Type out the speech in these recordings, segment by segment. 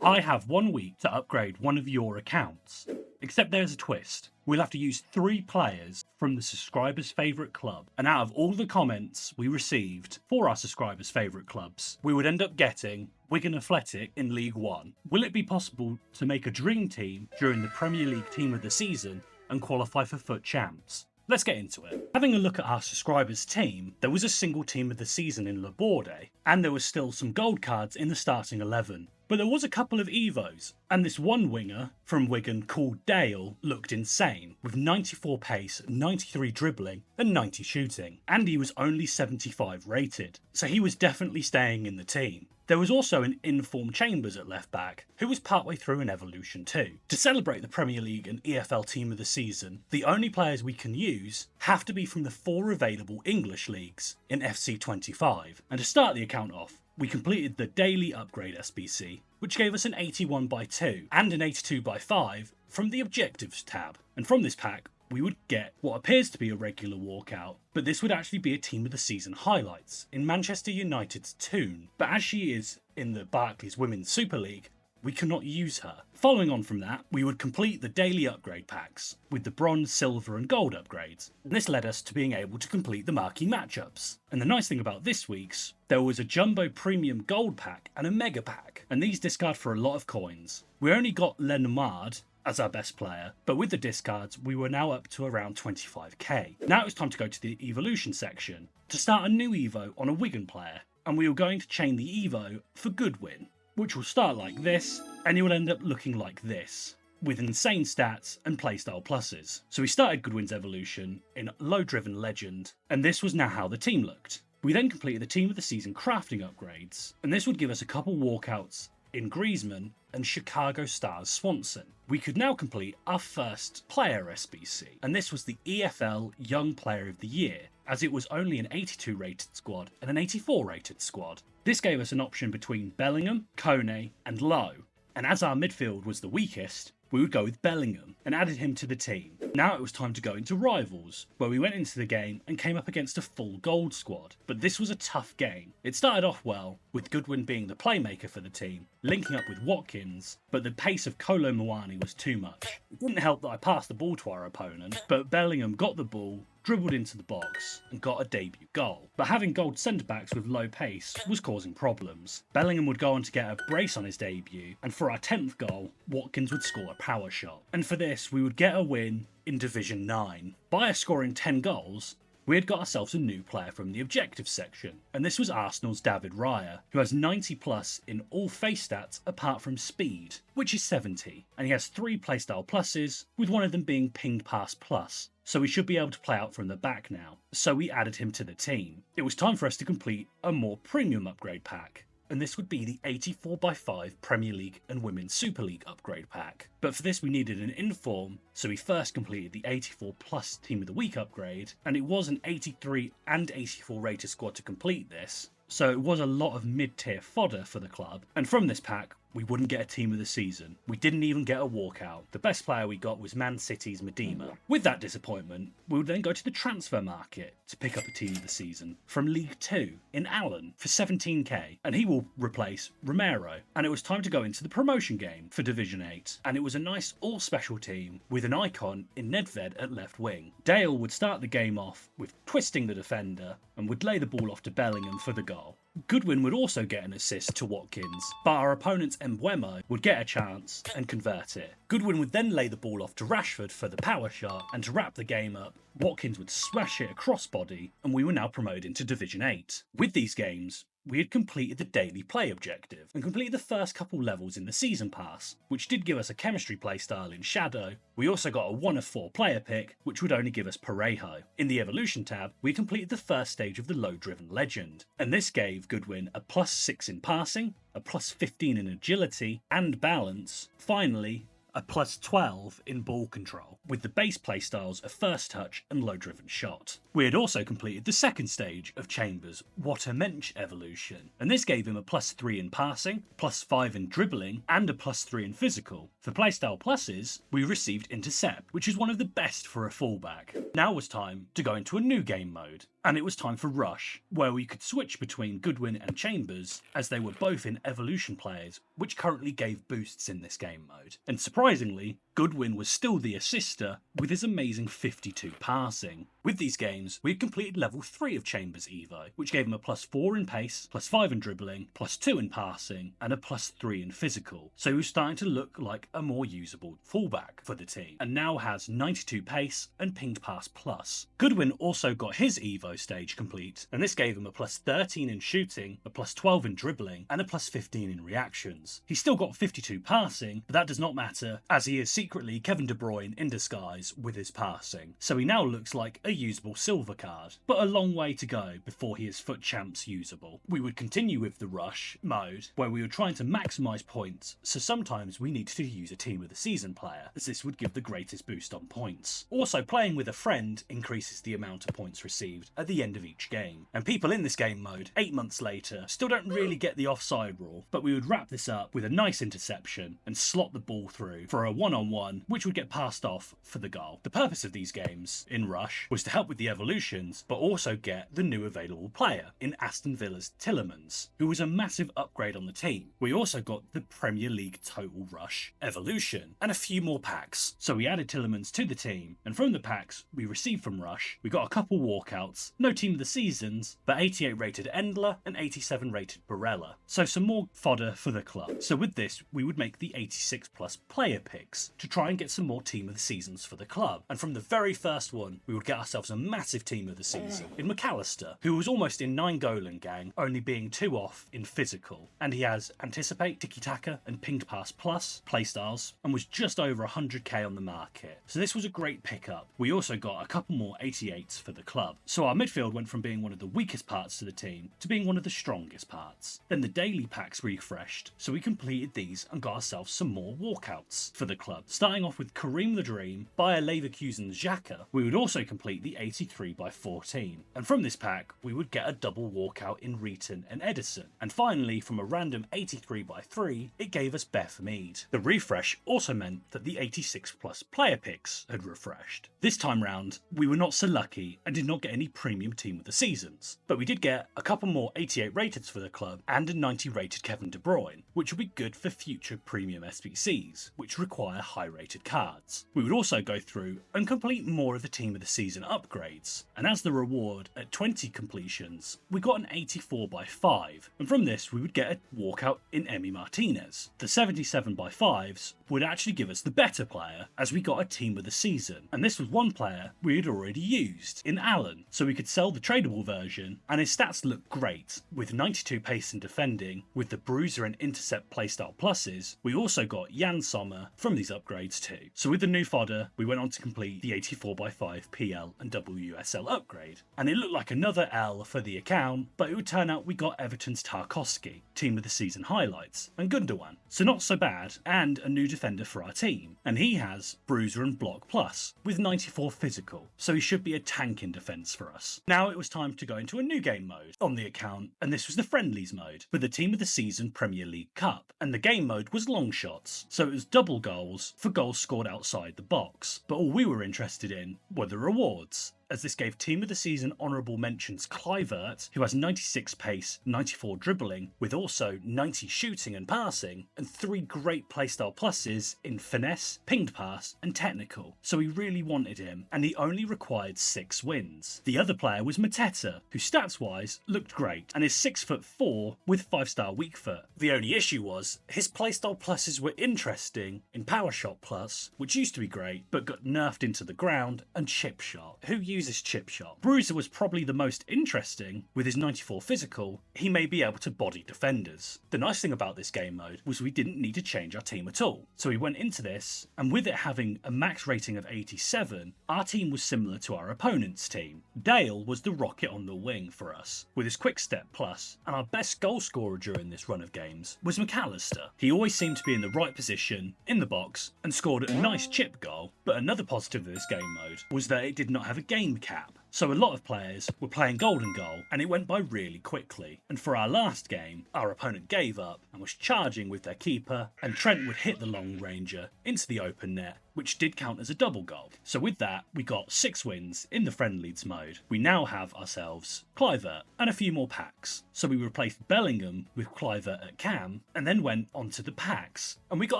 I have 1 week to upgrade one of your accounts. Except there's a twist. We'll have to use 3 players from the subscribers' favourite club, and out of all the comments we received for our subscribers' favourite clubs, we would end up getting Wigan Athletic in League 1. Will it be possible to make a dream team during the Premier League Team of the Season and qualify for FUT Champs? Let's get into it. Having a look at our subscribers' team, there was a single team of the season in Laborde, and there was still some gold cards in the starting 11. But there was a couple of Evos, and this one winger from Wigan called Dale looked insane, with 94 pace, 93 dribbling, and 90 shooting. And he was only 75 rated, so he was definitely staying in the team. There was also an Inform Chambers at left back, who was partway through an evolution too. To celebrate the Premier League and EFL Team of the Season, the only players we can use have to be from the 4 available English leagues in FC25. And to start the account off, we completed the Daily Upgrade SBC, which gave us an 81x2 and an 82x5 from the Objectives tab. And from this pack, we would get what appears to be a regular walkout, but this would actually be a Team of the Season highlights in Manchester United's Toon. But as she is in the Barclays Women's Super League, we cannot use her. Following on from that, we would complete the daily upgrade packs with the bronze, silver and gold upgrades. And this led us to being able to complete the marquee matchups. And the nice thing about this week's, there was a jumbo premium gold pack and a mega pack, and these discard for a lot of coins. We only got Lenomard as our best player, but with the discards we were now up to around 25k. Now it was time to go to the evolution section to start a new Evo on a Wigan player, and we were going to chain the Evo for Goodwin, which will start like this, and it will end up looking like this, with insane stats and playstyle pluses. So we started Goodwin's evolution in low driven legend, and this was now how the team looked. We then completed the Team of the Season crafting upgrades, and this would give us a couple walkouts in Griezmann and Chicago Stars Swanson. We could now complete our first player SBC, and this was the EFL Young Player of the Year, as it was only an 82 rated squad and an 84 rated squad. This gave us an option between Bellingham, Kone and Lowe, and as our midfield was the weakest, we would go with Bellingham and added him to the team. Now it was time to go into Rivals, where we went into the game and came up against a full gold squad, but this was a tough game. It started off well, with Goodwin being the playmaker for the team, linking up with Watkins, but the pace of Kolo Muani was too much. It didn't help that I passed the ball to our opponent, but Bellingham got the ball, dribbled into the box and got a debut goal. But having gold centre-backs with low pace was causing problems. Bellingham would go on to get a brace on his debut, and for our 10th goal, Watkins would score a power shot. And for this, we would get a win in Division 9. By us scoring 10 goals, we had got ourselves a new player from the objectives section, and this was Arsenal's David Raya, who has 90 plus in all face stats apart from speed, which is 70, and he has 3 playstyle pluses, with one of them being pinged pass plus, so we should be able to play out from the back now, so we added him to the team. It was time for us to complete a more premium upgrade pack, and this would be the 84x5 Premier League and Women's Super League upgrade pack. But for this we needed an inform, so we first completed the 84 plus Team of the Week upgrade, and it was an 83 and 84 rated squad to complete this, so it was a lot of mid-tier fodder for the club. And from this pack, we wouldn't get a Team of the Season. We didn't even get a walkout. The best player we got was Man City's Medema. With that disappointment, we would then go to the transfer market to pick up a Team of the Season from League 2 in Allen for 17k, and he will replace Romero. And it was time to go into the promotion game for Division 8, and it was a nice all-special team with an icon in Nedved at left wing. Dale would start the game off with twisting the defender and would lay the ball off to Bellingham for the goal. Goodwin would also get an assist to Watkins, but our opponent's Mbeumo would get a chance and convert it. Goodwin would then lay the ball off to Rashford for the power shot, and to wrap the game up, Watkins would smash it across body, and we were now promoted into Division 8. With these games, we had completed the daily play objective and completed the first couple levels in the season pass, which did give us a chemistry playstyle in Shadow. We also got a 1 of 4 player pick, which would only give us Parejo. In the evolution tab, we completed the first stage of the low driven legend, and this gave Goodwin a +6 in passing, a +15 in agility and balance. Finally, a plus 12 in ball control, with the base playstyles of first touch and low driven shot. We had also completed the second stage of Chambers' What a Mensch evolution, and this gave him a plus 3 in passing, plus 5 in dribbling, and a plus 3 in physical. For playstyle pluses, we received intercept, which is one of the best for a fullback. Now was time to go into a new game mode, and it was time for Rush, where we could switch between Goodwin and Chambers, as they were both in evolution players, which currently gave boosts in this game mode. And surprisingly, Goodwin was still the assister with his amazing 52 passing. With these games, we had completed level 3 of Chambers Evo, which gave him a plus 4 in pace, plus 5 in dribbling, plus 2 in passing, and a plus 3 in physical. So he was starting to look like a more usable fullback for the team, and now has 92 pace and pinged pass plus. Goodwin also got his Evo stage complete, and this gave him a plus 13 in shooting, a plus 12 in dribbling, and a plus 15 in reactions. He still got 52 passing, but that does not matter, as he is secretly Kevin De Bruyne in disguise with his passing. So he now looks like a usable silver card, but a long way to go before he is FUT Champs usable. We would continue with the Rush mode, where we were trying to maximise points, so sometimes we needed to use a team of the season player, as this would give the greatest boost on points. Also, playing with a friend increases the amount of points received at the end of each game, and people in this game mode 8 months later still don't really get the offside rule, but we would wrap this up with a nice interception and slot the ball through for a one-on-one, which would get passed off for the goal. The purpose of these games in Rush was to help with the evolutions, but also get the new available player in Aston Villa's Tillemans, who was a massive upgrade on the team. We also got the Premier League Total Rush evolution and a few more packs, so we added Tillemans to the team, and from the packs we received from Rush, we got a couple walkouts, no team of the seasons, but 88 rated Endler and 87 rated Barella, so some more fodder for the club. So with this, we would make the 86 plus player picks to try and get some more team of the seasons for the club, and from the very first one, we would get ourselves a massive team of the season in McAllister, who was almost in 9 Golan gang, only being 2 off in physical, and he has Anticipate, Tiki Taka, and Pinged Pass Plus playstyles, and was just over 100k on the market. So this was a great pickup. We also got a couple more 88s for the club, so our midfield went from being one of the weakest parts to the team to being one of the strongest parts. Then the daily packs refreshed, so we completed these and got ourselves some more walkouts for the club. Starting off with Kareem the Dream, Bayer Leverkusen's Xhaka, we would also complete the 83x14, and from this pack we would get a double walkout in Reeton and Edison, and finally from a random 83x3 it gave us Beth Mead. The refresh also meant that the 86 plus player picks had refreshed. This time round we were not so lucky and did not get any premium team of the seasons, but we did get a couple more 88 rateds for the club and a 90 rated Kevin De Bruyne, which would be good for future premium SBCs, which require high rated cards. We would also go through and complete more of the team of the season upgrades, and as the reward at 20 completions we got an 84x5, and from this we would get a walkout in Emi Martinez. The 77x5s would actually give us the better player, as we got a team of the season, and this was one player we had already used in Alan, so we could sell the tradable version, and his stats look great with 92 pace and defending. With the bruiser and intercept playstyle pluses, we also got Jan Sommer from these upgrades too. So with the new fodder we went on to complete the 84x5 PL and WSL upgrade, and it looked like another L for the account, but it would turn out we got Everton's Tarkowski, team of the season highlights, and Gundogan, so not so bad, and a new defender for our team, and he has bruiser and block plus with 94 physical, so he should be a tank in defence for us. Now it was time to go into a new game mode on the account, and this was the friendlies mode for the team of the season Premier League Cup, and the game mode was long shots, so it was double goals for goals scored outside the box, but all we were interested in were the rewards, as this gave Team of the Season honourable mentions Kluivert, who has 96 pace, 94 dribbling, with also 90 shooting and passing, and 3 great playstyle pluses in Finesse, Pinged Pass and Technical, so we really wanted him, and he only required 6 wins. The other player was Mateta, who stats wise looked great, and is 6'4" with 5-star weak foot. The only issue was, his playstyle pluses were interesting in Power Shot Plus, which used to be great, but got nerfed into the ground, and Chip Shot, who use his chip shot. Bruiser was probably the most interesting. With his 94 physical, he may be able to body defenders. The nice thing about this game mode was we didn't need to change our team at all. So we went into this, and with it having a max rating of 87, our team was similar to our opponent's team. Dale was the rocket on the wing for us, with his quick step plus, and our best goal scorer during this run of games was McAllister. He always seemed to be in the right position, in the box, and scored a nice chip goal. But another positive of this game mode was that it did not have a game cap. So a lot of players were playing golden goal and it went by really quickly. And for our last game, our opponent gave up and was charging with their keeper, and Trent would hit the long ranger into the open net, which did count as a double goal. So with that, we got 6 wins in the friendlies mode. We now have ourselves Kluivert and a few more packs. So we replaced Bellingham with Kluivert at cam and then went on to the packs. And we got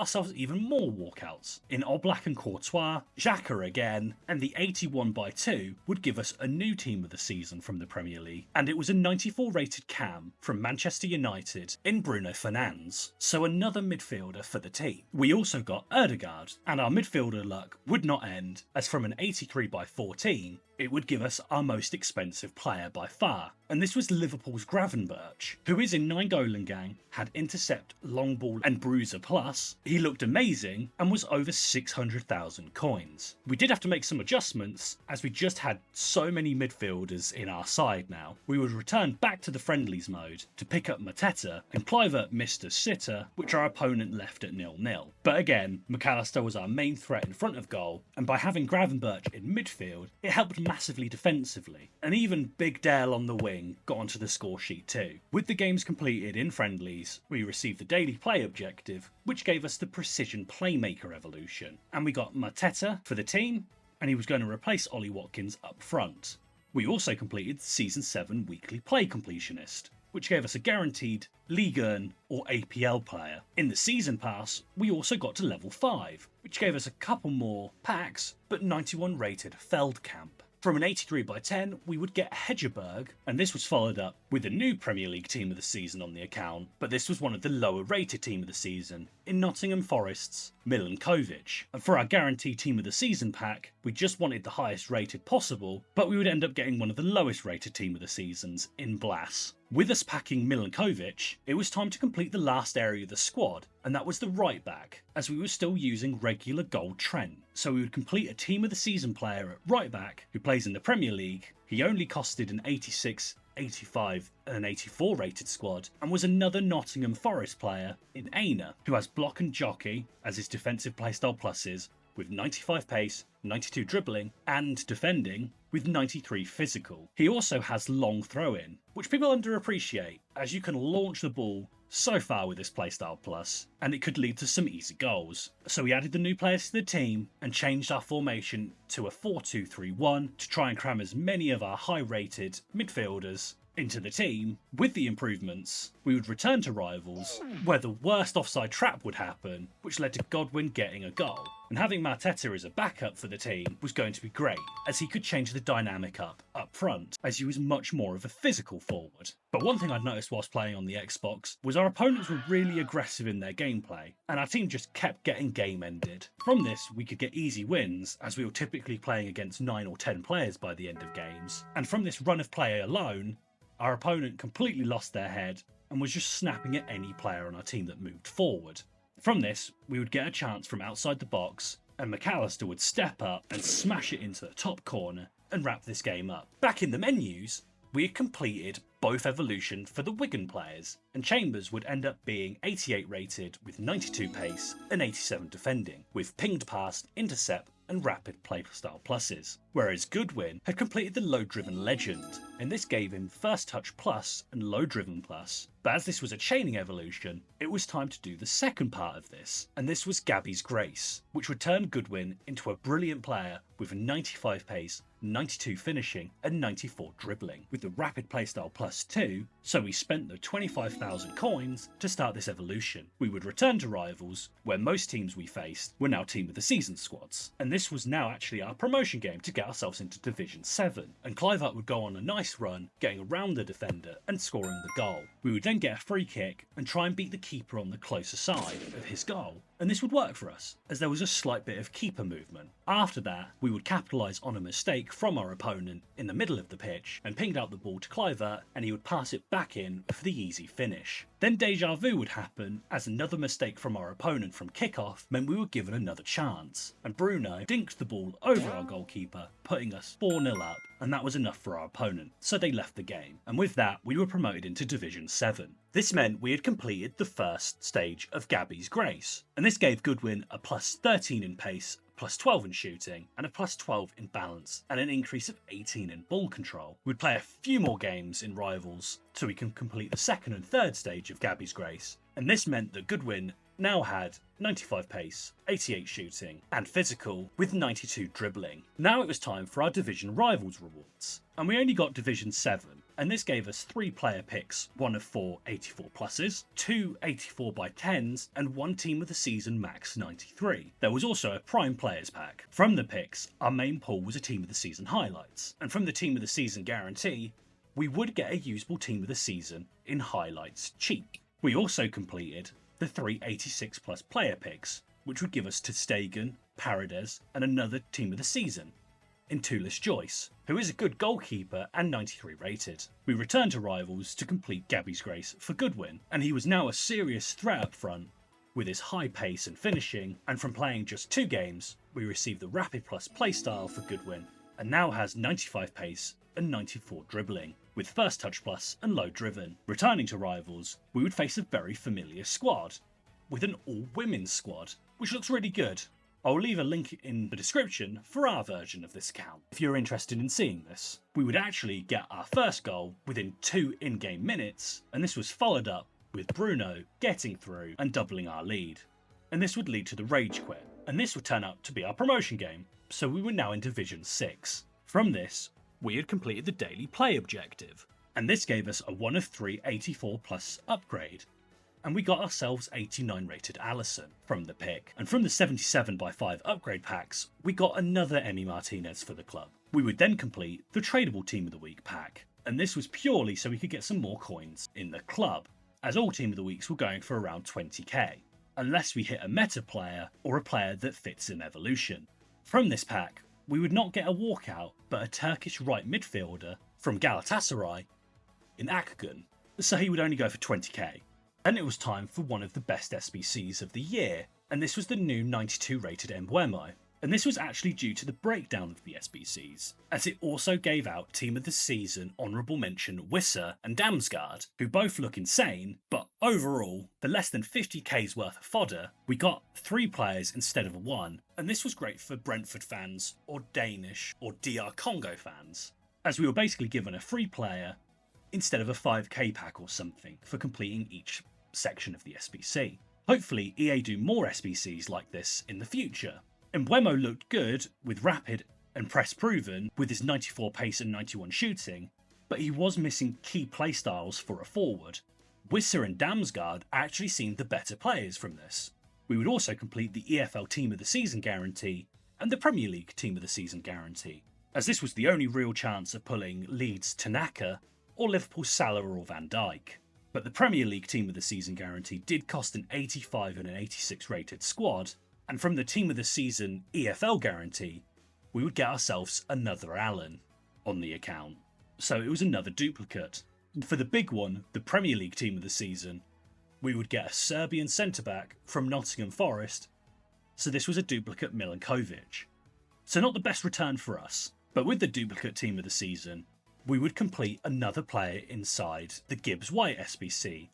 ourselves even more walkouts in Oblak and Courtois, Xhaka again, and the 81/2 would give us a new team of the season from the Premier League, and it was a 94 rated cam from Manchester United in Bruno Fernandes, so another midfielder for the team. We also got Ødegaard, and our midfielder luck would not end, as from an 83/14 it would give us our most expensive player by far, and this was Liverpool's Gravenberch, who is in 9 Golangang, had intercept, long ball and bruiser plus. He looked amazing and was over 600,000 coins. We did have to make some adjustments, as we just had so many midfielders in our side now. We would return back to the friendlies mode to pick up Mateta, and Kluivert missed a sitter, which our opponent left at 0-0. But again, McAllister was our main threat in front of goal, and by having Gravenberch in midfield, it helped massively defensively, and even Big Dale on the wing got onto the score sheet too. With the games completed in friendlies, we received the daily play objective, which gave us the precision playmaker evolution, and we got Mateta for the team, and he was going to replace Ollie Watkins up front. We also completed the Season 7 weekly play completionist, which gave us a guaranteed Ligue 1 or APL player. In the season pass, we also got to level 5, which gave us a couple more packs, but 91 rated Feldkamp. From an 83/10, we would get Hedgeberg, and this was followed up with a new Premier League team of the season on the account, but this was one of the lower rated team of the season in Nottingham Forest's Milinkovic. And for our guaranteed team of the season pack, we just wanted the highest rated possible, but we would end up getting one of the lowest rated team of the seasons in BLEZ. With us packing Milinkovic, it was time to complete the last area of the squad, and that was the right back, as we were still using regular gold Trent. So we would complete a team of the season player at right back who plays in the Premier League. He only costed an 86, 85 and an 84 rated squad, and was another Nottingham Forest player in Aina, who has block and jockey as his defensive playstyle pluses, with 95 pace, 92 dribbling, and defending with 93 physical. He also has long throw-in, which people underappreciate, as you can launch the ball so far with this playstyle plus, and it could lead to some easy goals. So we added the new players to the team and changed our formation to a 4-2-3-1 to try and cram as many of our high-rated midfielders into the team. With the improvements, we would return to rivals, where the worst offside trap would happen, which led to Godwin getting a goal. And having Mateta as a backup for the team was going to be great, as he could change the dynamic up front, as he was much more of a physical forward. But one thing I'd noticed whilst playing on the Xbox was our opponents were really aggressive in their gameplay, and our team just kept getting game ended. From this, we could get easy wins, as we were typically playing against 9 or 10 players by the end of games. And from this run of play alone, our opponent completely lost their head and was just snapping at any player on our team that moved forward. From this, we would get a chance from outside the box, and McAllister would step up and smash it into the top corner and wrap this game up. Back in the menus, we had completed both evolution for the Wigan players, and Chambers would end up being 88 rated with 92 pace and 87 defending, with pinged pass, intercept and rapid playstyle pluses, whereas Goodwin had completed the low driven legend, and this gave him first touch plus and low driven plus. But as this was a chaining evolution, it was time to do the second part of this, and this was Gabby's Grace, which would turn Goodwin into a brilliant player with a 95 pace, 92 finishing and 94 dribbling, with the rapid playstyle plus 2, so we spent the 25,000 coins to start this evolution. We would return to rivals, where most teams we faced were now team of the season squads, and this was now actually our promotion game to get ourselves into Division 7, and Kluivert would go on a nice run, getting around the defender and scoring the goal. We would then get a free kick and try and beat the keeper on the closer side of his goal, and this would work for us, as there was a slight bit of keeper movement. After that, we would capitalise on a mistake from our opponent in the middle of the pitch, and pinged out the ball to Kluivert, and he would pass it back in for the easy finish. Then deja vu would happen, as another mistake from our opponent from kickoff meant we were given another chance, and Bruno dinked the ball over our goalkeeper, putting us 4-0 up, and that was enough for our opponent, so they left the game, and with that we were promoted into Division 7. This meant we had completed the first stage of Gabby's Grace, and this gave Goodwin a plus 13 in pace, plus 12 in shooting, and a plus 12 in balance, and an increase of 18 in ball control. We'd play a few more games in Rivals so we can complete the second and third stage of Gabby's Grace, and this meant that Goodwin now had 95 pace, 88 shooting, and physical with 92 dribbling. Now it was time for our Division Rivals rewards, and we only got Division 7, and this gave us 3 player picks, 1 of 4 84 pluses, 2 84 by 10s, and 1 team of the season max 93. There was also a prime players pack. From the picks, our main pool was a team of the season highlights, and from the team of the season guarantee, we would get a usable team of the season in highlights cheap. We also completed the 3 86 plus player picks, which would give us ter Stegen, Paredes, and another team of the season in Toulouse Joyce, who is a good goalkeeper and 93 rated. We returned to Rivals to complete Gabby's Grace for Goodwin, and he was now a serious threat up front with his high pace and finishing, and from playing just 2 games, we received the Rapid Plus playstyle for Goodwin, and now has 95 pace and 94 dribbling, with first touch plus and low driven. Returning to Rivals, we would face a very familiar squad, with an all-women's squad, which looks really good. I'll leave a link in the description for our version of this account if you're interested in seeing this. We would actually get our first goal within 2 in-game minutes, and this was followed up with Bruno getting through and doubling our lead. And this would lead to the Rage Quit, and this would turn out to be our promotion game, so we were now in Division 6. From this, we had completed the daily play objective, and this gave us a 1 of 3 84 plus upgrade, and we got ourselves 89 rated Allison from the pick, and from the 77 by 5 upgrade packs, we got another Emmy Martinez for the club. We would then complete the tradable team of the week pack, and this was purely so we could get some more coins in the club, as all team of the weeks were going for around 20k, unless we hit a meta player or a player that fits in evolution. From this pack, we would not get a walkout, but a Turkish right midfielder from Galatasaray in Akgün, so he would only go for 20k. Then it was time for one of the best SBCs of the year, and this was the new 92 rated Mbeumo. And this was actually due to the breakdown of the SBCs, as it also gave out Team of the Season honourable mention Wisser and Damsgaard, who both look insane, but overall, for less than 50k's worth of fodder, we got 3 players instead of 1, and this was great for Brentford fans, or Danish, or DR Congo fans, as we were basically given a free player instead of a 5k pack or something for completing each section of the SBC. Hopefully EA do more SBCs like this in the future. Mbeumo looked good with rapid and press proven with his 94 pace and 91 shooting, but he was missing key playstyles for a forward. Wisser and Damsgaard actually seemed the better players from this. We would also complete the EFL Team of the Season guarantee and the Premier League Team of the Season guarantee, as this was the only real chance of pulling Leeds Tanaka or Liverpool Salah or Van Dijk. But the Premier League Team of the Season guarantee did cost an 85 and an 86 rated squad, and from the Team of the Season EFL guarantee, we would get ourselves another Allen on the account. So it was another duplicate. For the big one, the Premier League Team of the Season, we would get a Serbian centre-back from Nottingham Forest, so this was a duplicate Milinkovic. So not the best return for us, but with the duplicate Team of the Season, we would complete another player inside the Gibbs White SBC,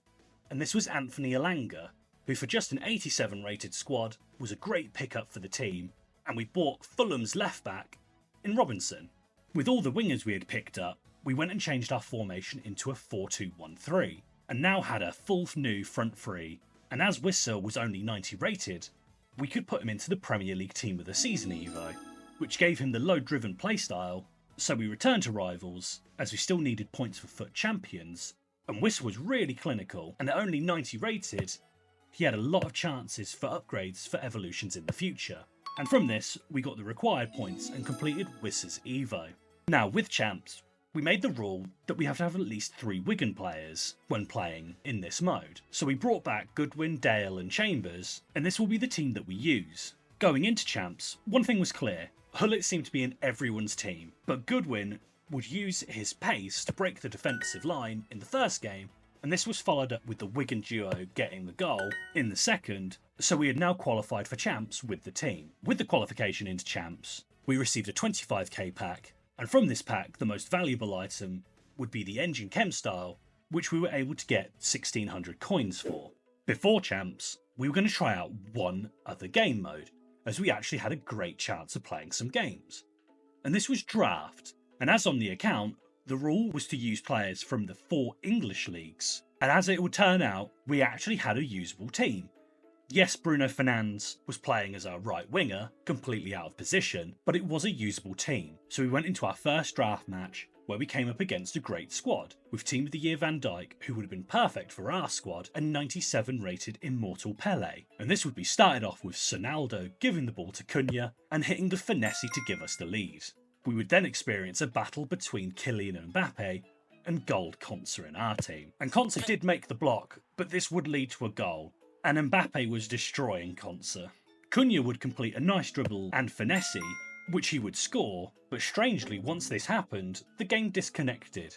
and this was Anthony Elanga, who for just an 87 rated squad was a great pickup for the team, and we bought Fulham's left back in Robinson. With all the wingers we had picked up, we went and changed our formation into a 4-2-1-3, and now had a full new front three, and as Wisser was only 90 rated, we could put him into the Premier League Team of the Season Evo, which gave him the low driven playstyle. So we returned to Rivals, as we still needed points for FUT Champions, and Wisser was really clinical, and at only 90 rated, he had a lot of chances for upgrades for evolutions in the future. And from this, we got the required points and completed Wisser's Evo. Now with Champs, we made the rule that we have to have at least 3 Wigan players when playing in this mode. So we brought back Goodwin, Dale and Chambers, and this will be the team that we use. Going into champs, one thing was clear. Hullet seemed to be in everyone's team, but Goodwin would use his pace to break the defensive line in the first game, and this was followed up with the Wigan duo getting the goal in the second, so we had now qualified for champs with the team. With the qualification into champs, we received a 25k pack, and from this pack the most valuable item would be the engine chem style, which we were able to get 1600 coins for. Before champs, we were going to try out one other game mode, as we actually had a great chance of playing some games. And this was draft, and as on the account, the rule was to use players from the 4 English leagues, and as it would turn out, we actually had a usable team. Yes, Bruno Fernandes was playing as our right winger, completely out of position, but it was a usable team, so we went into our first draft match where we came up against a great squad, with Team of the Year Van Dijk, who would have been perfect for our squad, and 97 rated Immortal Pele. And this would be started off with Sonaldo giving the ball to Cunha and hitting the finesse to give us the lead. We would then experience a battle between Kylian and Mbappe, and Gold Konsa in our team. And Konsa did make the block, but this would lead to a goal, and Mbappe was destroying Konsa. Cunha would complete a nice dribble and finesse, which he would score, but strangely once this happened, the game disconnected.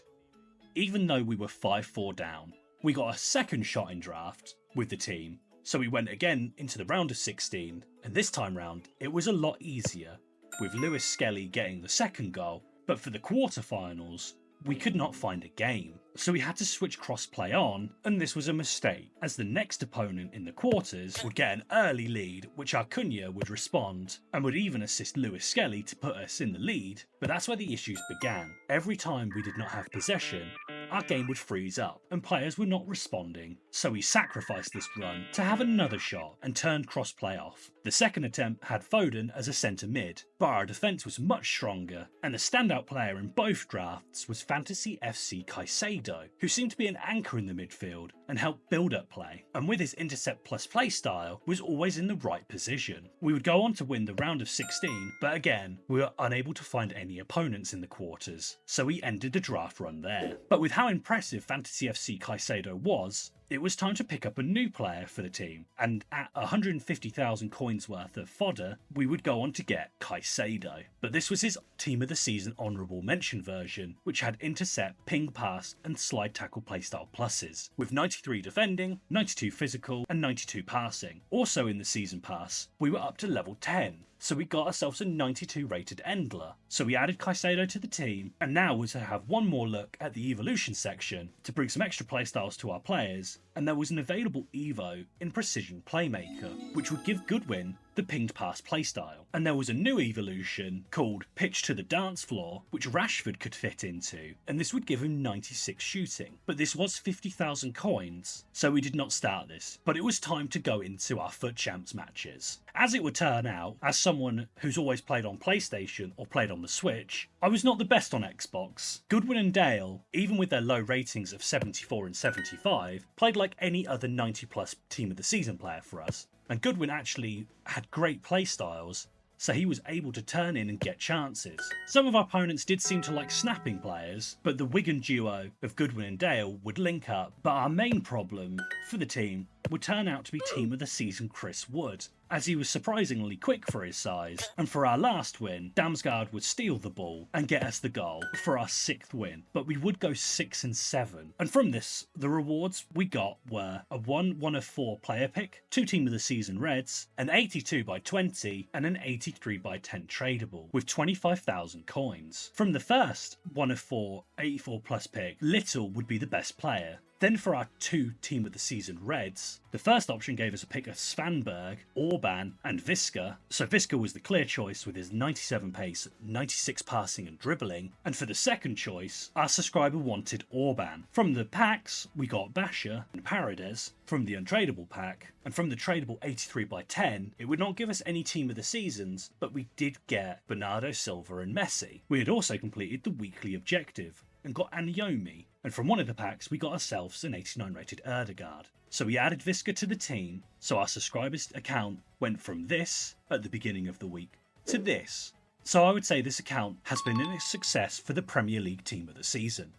Even though we were 5-4 down, we got a second shot in draft with the team, so we went again into the round of 16, and this time round it was a lot easier, with Lewis Skelly getting the second goal, but for the quarterfinals, we could not find a game, so we had to switch crossplay on, and this was a mistake, as the next opponent in the quarters would get an early lead, which our Cunha would respond, and would even assist Lewis Skelly to put us in the lead, but that's where the issues began. Every time we did not have possession, our game would freeze up, and players were not responding, so we sacrificed this run to have another shot, and turned crossplay off. The second attempt had Foden as a centre mid, but our defence was much stronger, and the standout player in both drafts was Fantasy FC Caicedo, who seemed to be an anchor in the midfield and helped build up play, and with his intercept plus play style was always in the right position. We would go on to win the round of 16, but again, we were unable to find any opponents in the quarters, so we ended the draft run there. But with how impressive Fantasy FC Caicedo was, it was time to pick up a new player for the team, and at 150,000 coins worth of fodder, we would go on to get Caicedo. But this was his Team of the Season honourable mention version, which had intercept, ping pass and slide tackle playstyle pluses, with 93 defending, 92 physical and 92 passing. Also in the season pass, we were up to level 10, so we got ourselves a 92 rated Endler. So we added Caicedo to the team, and now was to have one more look at the evolution section to bring some extra playstyles to our players, and there was an available Evo in Precision Playmaker, which would give Goodwin the pinged pass playstyle. And there was a new evolution called Pitch to the Dance Floor, which Rashford could fit into, and this would give him 96 shooting. But this was 50,000 coins, so we did not start this, but it was time to go into our FUT Champs matches. As it would turn out, as someone who's always played on PlayStation or played on the Switch, I was not the best on Xbox. Goodwin and Dale, even with their low ratings of 74 and 75, played like any other 90 plus Team of the Season player for us. And Goodwin actually had great playstyles, so he was able to turn in and get chances. Some of our opponents did seem to like snapping players, but the Wigan duo of Goodwin and Dale would link up. But our main problem for the team would turn out to be Team of the Season Chris Wood, as he was surprisingly quick for his size. And for our last win, Damsgaard would steal the ball and get us the goal for our 6th win, but we would go 6 and 7. And from this, the rewards we got were a 1 of 4 player pick, 2 Team of the Season Reds, an 82 by 20 and an 83 by 10 tradable with 25,000 coins. From the first 1 of 4 84 plus pick, Little would be the best player. Then for our 2 Team of the Season Reds, the first option gave us a pick of Svanberg, Orban and Visca, so Visca was the clear choice with his 97 pace, 96 passing and dribbling, and for the second choice, our subscriber wanted Orban. From the packs, we got Basha and Paredes from the untradeable pack, and from the tradable 83 by 10, it would not give us any Team of the Seasons, but we did get Bernardo Silva and Messi. We had also completed the weekly objective, and got Anyomi, and from one of the packs we got ourselves an 89 rated Erdegaard. So we added Visca to the team, so our subscribers account went from this at the beginning of the week to this So I would say this account has been a success for the Premier League team of the season.